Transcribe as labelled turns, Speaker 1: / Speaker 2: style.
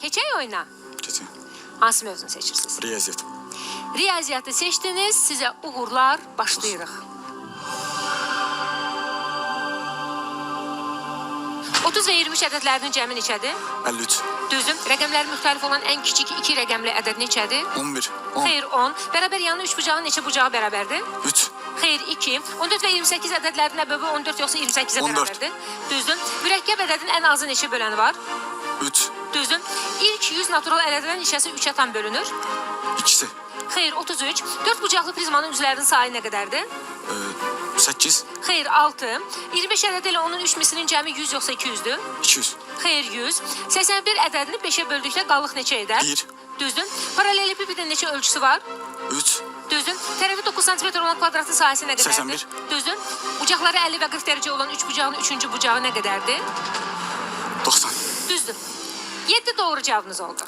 Speaker 1: Keçək oyna.
Speaker 2: Keçin.
Speaker 1: Hansı mövzunu seçirsiniz?
Speaker 2: Riyaziyyat.
Speaker 1: Riyaziyyatı seçdiniz, sizə uğurlar, başlayırıq. 30 və 23 ədədlərinin cəmi neçədir?
Speaker 2: 53.
Speaker 1: Düzdür. Rəqəmləri müxtəlif olan ən kiçik 2 rəqəmli ədəd neçədir?
Speaker 2: 11. 10.
Speaker 1: Xeyr, 10. Bərabər yanı 3 bucağı neçə bucağı bərabərdir?
Speaker 2: 3.
Speaker 1: Xeyr, 2. 14 və 28 ədədlərinin əbəbi 14 yoxsa 28-ə
Speaker 2: 14.
Speaker 1: bərabərdir? Düzdür. Mürəkkəb ədədin ən azı neçə böləni var?
Speaker 2: 3.
Speaker 1: Düzdür. İlk 100 natural ədədlərin neçəsi 3-ə tam bölünür?
Speaker 2: İkisi.
Speaker 1: Xeyr, 33. 4 bucaqlı prizmanın üzvlərinin sayı nə qədərdir?
Speaker 2: 8.
Speaker 1: Xeyr, 6. 25 ədəd ilə onun 3 mislinin cəmi 100 yoxsa 200-dür?
Speaker 2: 200.
Speaker 1: Xeyr, 100. 81 ədədini 5-ə böldükdə qallıq neçə edər?
Speaker 2: 1.
Speaker 1: Düzdür. Paralelipipidin neçə ölçüsü var?
Speaker 2: 3.
Speaker 1: Düzdür. Tərəfi 9 cm olan kvadratın sahəsi nə qədərdir?
Speaker 2: 81.
Speaker 1: Düzdür. Bucaqları 50 və 40 dərəcə olan 3 bucağın 3-cü bucağı nə qədərdir?
Speaker 2: 90.
Speaker 1: Düzdür. 7 doğru cavabınız oldu.